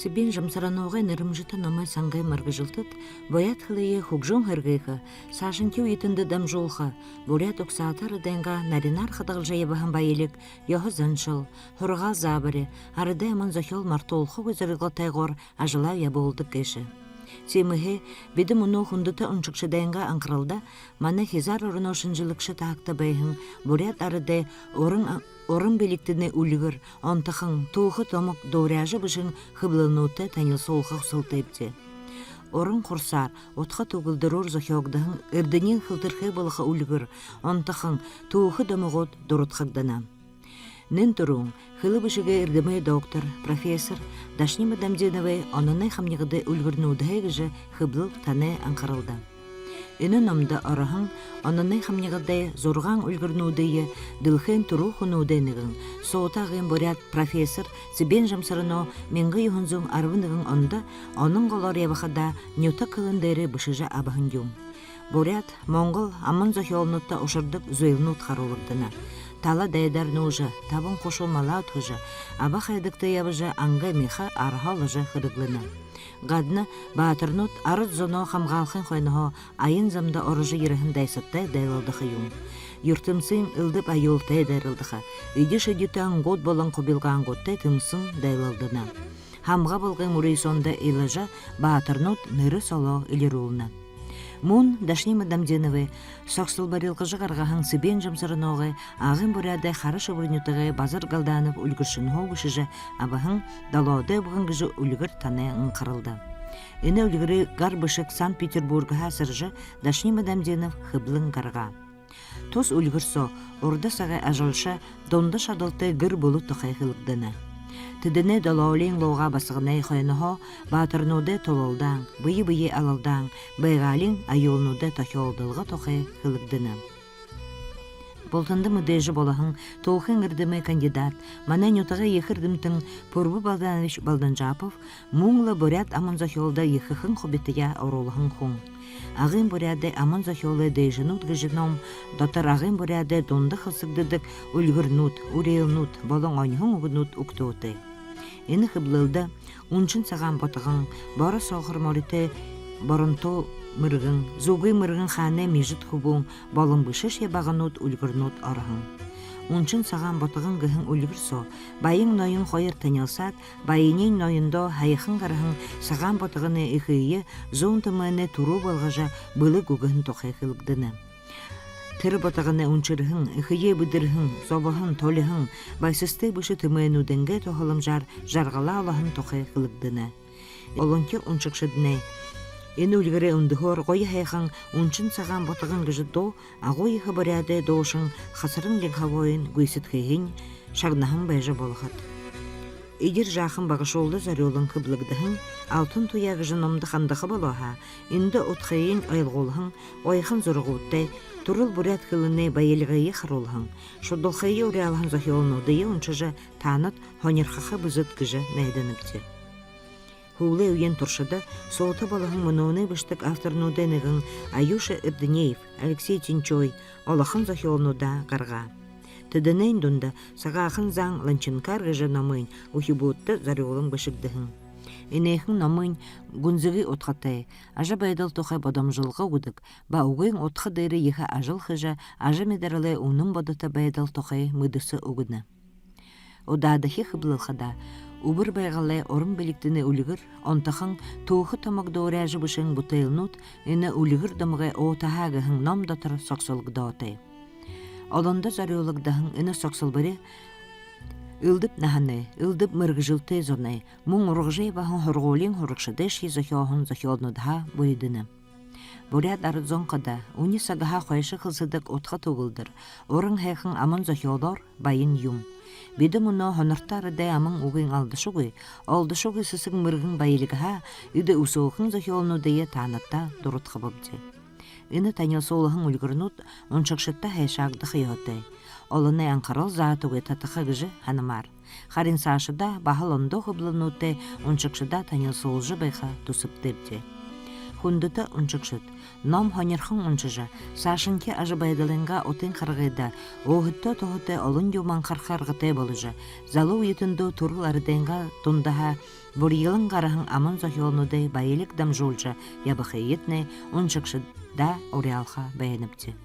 Сибин жамсарануға нырымжыта намай саңғай марғы жылтыт, боят хылые хугжон хыргыйхы, сашын кеу етінді дам жолха, бурят оксаатар дайнға наринар хадағыл жайабахан байылік, йоғы зыншыл, хұрға забыры, арыдай аман зохел мартолху гызырылға тайғор ажылау яболды кеші. Семіхе, беді мұны хундыты ұншықшы дайынға аңқыралда, маны хизар орын ошынжылықшы тақта байхын, бурят арыдай орын беліктіне үлігір, онтықын туғы томық доуряжы бішін қыблынуыты тәнел солға ұсылтайпте. Орын құрсар, отқа туғылдырыр зохиогдығын үрдінен қылтырқы болыға үлігір, онтықын туғы домығыт дұрытқагдана. Нын тұруң, қылы бішіге үрдімей доктор, профессор, Дашни Мадамденовай оныны қамнығыды үлгірнуыдығы жы қыблыл таны аңқарылды. Үні номды арахын, оныны қамнығыды зорған үлгірнуыдығы дылхын тұру құнуыдынығын, соғытағын борят профессор Сибен жамсарыно менгі юхынзың арвынығын онды, оның ғолар ябақада нюта қылындары бішіжі абахын юм. Борят, Моңғол аман зохиолнутта ошырдық зөйлнут қарулырдына. Тала дайдар нужы, табын қошылмала ұтқыжы, аба қайдықты ябыжы аңға меха архалыжы қырыглыны. Гадны баатырнут арыз зоно хамғалқын қойнығы айын замда орыжы еріхін дайсыттай дайлалдықы юм. Юртымсын ылдып айолтай дайрылдықы, үйдіш-үйдітен год болын құбилған годтай тымсын дайлалдына. Хамға болғын мұрейсонда илыжы баатырнут ныры соло илерулына. Мун Дашни Мадамденовы соқсыл барилғыжы қарғахан Сибен жамсарыноғы ағын бұряды қарышы бұрынютығы базар қалданып үлгіршін хоғышыжы абахын далауды бұғынгыжы үлгір таны ыңқырылды. Іні үлгірі ғарбышық Санкт-Петербургы хасыржы Дашни Мадамденов хыблын қарға. Тос үлгір со, орда сағай ажалша донды шадылты ғыр болу тұқай қылықдыны. Тідіне далаулен лоға басығынай қойныхо, батырнуды тололдан, бұйы-бұйы алалдан, байғалин айолнуды тохиолдылға тоқай қылықдыны. Болтынды мұдежі болағын, толқын үрдімі кандидат, мана нютаға ехірдімтің Пурбу Балданович Балданжапов, мұңлы борят аман зохиолда ехіхін қобетія оролығын құң. Ағын боряды аман зохиолы дейжінут гіжіном, дотар ағын боряды донды қылсықдыдық үлгірнут, урейлнут, болың ойнығын ұғынут ұқтуыты. Ені қыблылды, ұншын саған ботығын, бары соғыр морите борынтол мырғын, зуғы мырғын қаны межіт құбың, болың бұшыш ебағынут үлгірнут арығын. Ұншын саған ботығын ғығын үлгірсо, байың нойын қойыр тәнелсат, байынен нойындо хайықын қарығын саған ботығыны иқиы, зоң тымыны тұру болғажа бұлы ғығын тоқай қылғдыны. Тыры ботағыны ұншырығын, иқиы бұдырығын, собығын, толығын, байсысты бұшы тымыны дәнге тоғылым жарғала алағын тоқай қылғдыны. Олонке ұншықшыдыны. Ені үлгірі ұндығыр ғойы хайқан ұншын саған ботағын ғыжы до, ағой иқы баряды доушын, қасырын ленхавойын, гүйсіт қиғын, шағнағын байжы болғад. Игер жақын бағышолды зарелын қыблығдығын, алтын туя ғыжын омды қандықы болуға, инді отқайын айлғолығын, ойқын зұрғуыттай, турыл бурят қылыны байылғайы қаролығын, шодолқайы ұриалығын зохиолнудайы ұншыжы таныт хонерқақы бұзыт күжі мәйдініпті. Хулы уен туршыда соғыты балығын мұнуыны бұштық авторнудайнығын Аюша Ирдінеев, Алексей Тинчой, олақын зохиолнуда қарға. Тыдынайын дұнда сағақын заң ланчынкар ғыжы намын ұхибуытты зарыолын бішігдіғын. Инейхін намын гүнзігі отқатай, ажа байдал тоқай бадамжылға ұдық, ба ұғын отқы дайры ехі ажыл хыжа, ажа медарылы ұның бадыта байдал тоқай мұдысы ұғыны. Одадахи қыблылқада, Убыр байғалай орын беліктіні үлігір, онтақын туғы тамақ доғыряжы бұшын бұтайлнут, іні үлігір дамығы оотағағығын намдатыр соқсылғыда отай. Олонда зарыолығдағын іні соқсылбыры ылдып наханы, ылдып мырғыжылты зонай, мұң ұрғжай бағын хұрғолин хұрықшыды ши зохиоғын зохиолнудға бұйдыны. Бурят арыдзон қада, уни сагаға қойшы қылсыдық отқа тұғылдыр, орын хайқын аман зохиолор байын юм. Беді мұны хонырттарыдай амын уғын алдышуғы сысың мырғын байылыға, үді ұсуғын зохиолнудайы танытта дұрытқы бөбді. Үні тәнел солығын үлгірнут, оншықшытта хайшағды қиғытай. Олыны аңқарал заатуғы татықы ғыжы ханымар. Харин сашыда бағыл ондо ғыблынуты, оншықшыда тәнел солжы байға тұсып дебді. хундыта унчыкшыт. Ном хонерхын унчыжа, сашынки ажы байдалынга отын қарғайда, оғытта тоғыты олын юман қарқарғыты болыжа. Залу етінді турыл арденга тундаха, бұр елін қарахын амын зохионуды байылік дам жолжа, ябықы етне унчыкшыда ореалха бәйініпті.